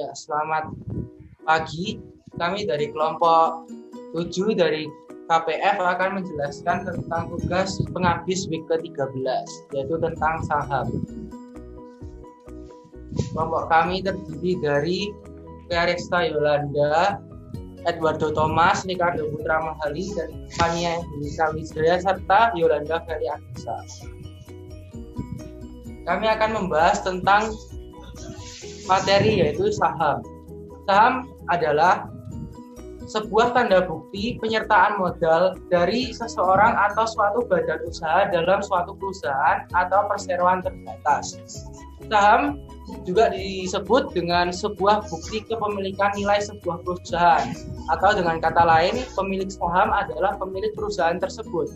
Ya, selamat pagi. Kami dari kelompok 7 dari KPF akan menjelaskan tentang tugas pengabdi week ke-13, yaitu tentang saham. Kelompok kami terdiri dari Clarissa Yolanda, Edwardo Thomas, Ricardo Putra Mahali, dan Fania Yulisa Wisjaya, serta Yolanda Ferry Anissa. Kami akan membahas tentang materi, yaitu saham. Saham adalah sebuah tanda bukti penyertaan modal dari seseorang atau suatu badan usaha dalam suatu perusahaan atau perseroan terbatas. Saham juga disebut dengan sebuah bukti kepemilikan nilai sebuah perusahaan, atau dengan kata lain, pemilik saham adalah pemilik perusahaan tersebut.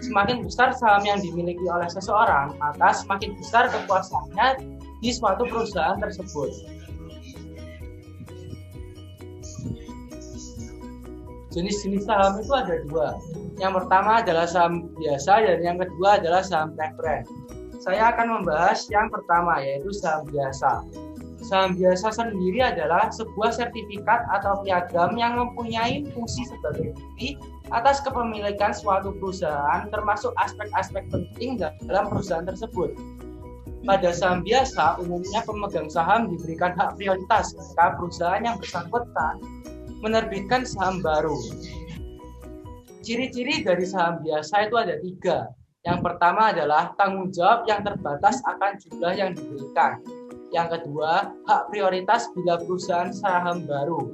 Semakin besar saham yang dimiliki oleh seseorang, maka semakin besar kekuasaannya di suatu perusahaan tersebut. Jenis-jenis saham itu ada dua. Yang pertama adalah saham biasa dan yang kedua adalah saham preferen. Saya akan membahas yang pertama, yaitu saham biasa. Saham biasa sendiri adalah sebuah sertifikat atau piagam yang mempunyai fungsi sebagai bukti atas kepemilikan suatu perusahaan, termasuk aspek-aspek penting dalam perusahaan tersebut. Pada saham biasa, umumnya pemegang saham diberikan hak prioritas ketika perusahaan yang bersangkutan menerbitkan saham baru. Ciri-ciri dari saham biasa itu ada 3. Yang pertama adalah tanggung jawab yang terbatas akan jumlah yang diberikan. Yang kedua, hak prioritas bila perusahaan saham baru.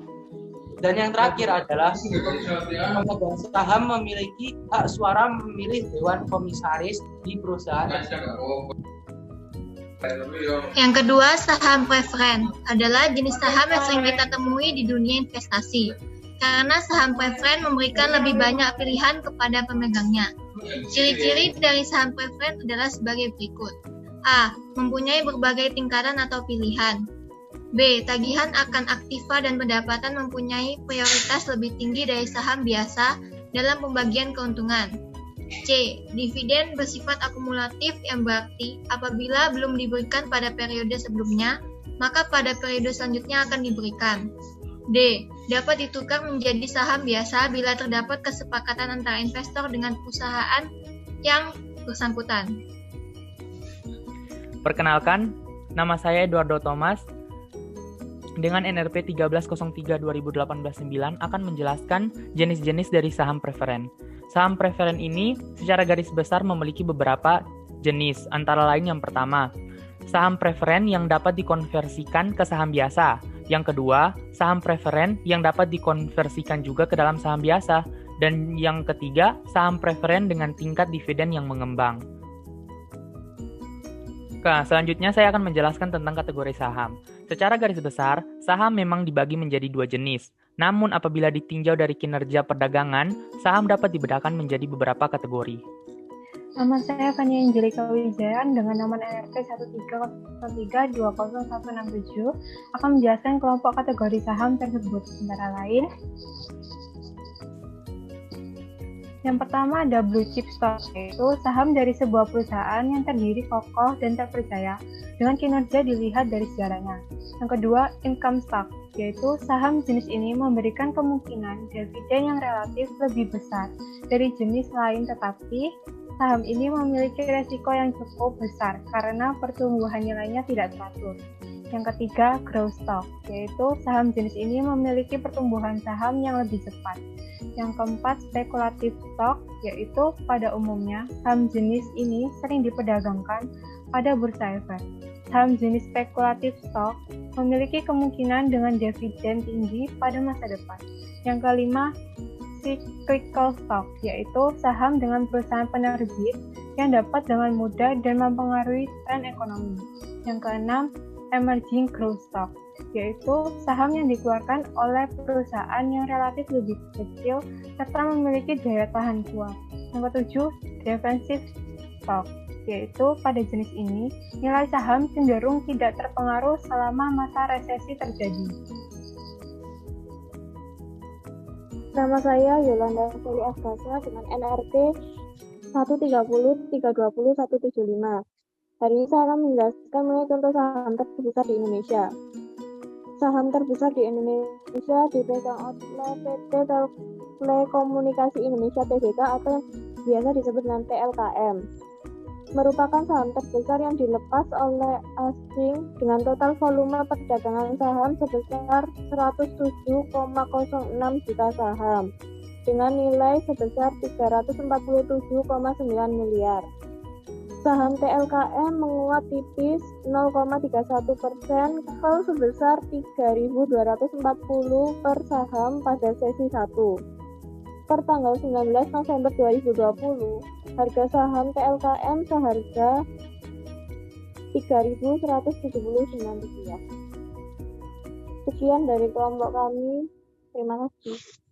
Dan yang terakhir adalah pemegang saham memiliki hak suara memilih dewan komisaris di perusahaan tersebut. Yang kedua, saham preferen adalah jenis saham yang sering kita temui di dunia investasi. Karena saham preferen memberikan lebih banyak pilihan kepada pemegangnya. Ciri-ciri dari saham preferen adalah sebagai berikut. A. Mempunyai berbagai tingkatan atau pilihan. B. Tagihan akan aktiva dan pendapatan mempunyai prioritas lebih tinggi dari saham biasa dalam pembagian keuntungan. C. Dividen bersifat akumulatif yang berarti apabila belum diberikan pada periode sebelumnya, maka pada periode selanjutnya akan diberikan. D. Dapat ditukar menjadi saham biasa bila terdapat kesepakatan antara investor dengan perusahaan yang bersangkutan. Perkenalkan, nama saya Edwardo Thomas. Dengan NRP 1303/2018-9 akan menjelaskan jenis-jenis dari saham preferen. Saham preferen ini secara garis besar memiliki beberapa jenis, antara lain yang pertama, saham preferen yang dapat dikonversikan ke saham biasa. Yang kedua, saham preferen yang dapat dikonversikan juga ke dalam saham biasa. Dan yang ketiga, saham preferen dengan tingkat dividen yang mengembang. Nah, selanjutnya saya akan menjelaskan tentang kategori saham. Secara garis besar, saham memang dibagi menjadi 2 jenis. Namun apabila ditinjau dari kinerja perdagangan, saham dapat dibedakan menjadi beberapa kategori. Nama saya Fania Angelika Wijaya dengan nomor NRP 1303201167 akan menjelaskan kelompok kategori saham tersebut, antara lain. Yang pertama ada blue chip stock, yaitu saham dari sebuah perusahaan yang terdiri kokoh dan terpercaya dengan kinerja dilihat dari sejarahnya. Yang kedua, income stock, yaitu saham jenis ini memberikan kemungkinan dividen yang relatif lebih besar dari jenis lain, tetapi saham ini memiliki resiko yang cukup besar karena pertumbuhan nilainya tidak teratur. Yang ketiga, growth stock, yaitu saham jenis ini memiliki pertumbuhan saham yang lebih cepat. Yang keempat, speculative stock, yaitu pada umumnya saham jenis ini sering diperdagangkan pada bursa efek. Saham jenis speculative stock memiliki kemungkinan dengan dividen tinggi pada masa depan. Yang kelima, cyclical stock, yaitu saham dengan perusahaan penerbit yang dapat dengan mudah dan mempengaruhi tren ekonomi. Yang keenam, emerging growth stock, yaitu saham yang dikeluarkan oleh perusahaan yang relatif lebih kecil serta memiliki daya tahan kuat. Yang ketujuh, defensive stock, yaitu pada jenis ini nilai saham cenderung tidak terpengaruh selama masa resesi terjadi. Nama saya Yolanda Ferry Anissa dengan NRP 130320175. Hari ini saya akan menjelaskan mengenai contoh saham terbesar di Indonesia. Saham terbesar di Indonesia dipegang oleh PT Telekomunikasi Indonesia Tbk atau yang biasa disebut dengan TLKM. Merupakan saham terbesar yang dilepas oleh asing dengan total volume perdagangan saham sebesar 107,06 juta saham dengan nilai sebesar 347,9 miliar. Saham TLKM menguat tipis 0,31% ke sebesar 3.240 per saham pada sesi 1. Per tanggal 19 November 2020, harga saham TLKM seharga Rp3.179. Sekian dari kelompok kami. Terima kasih.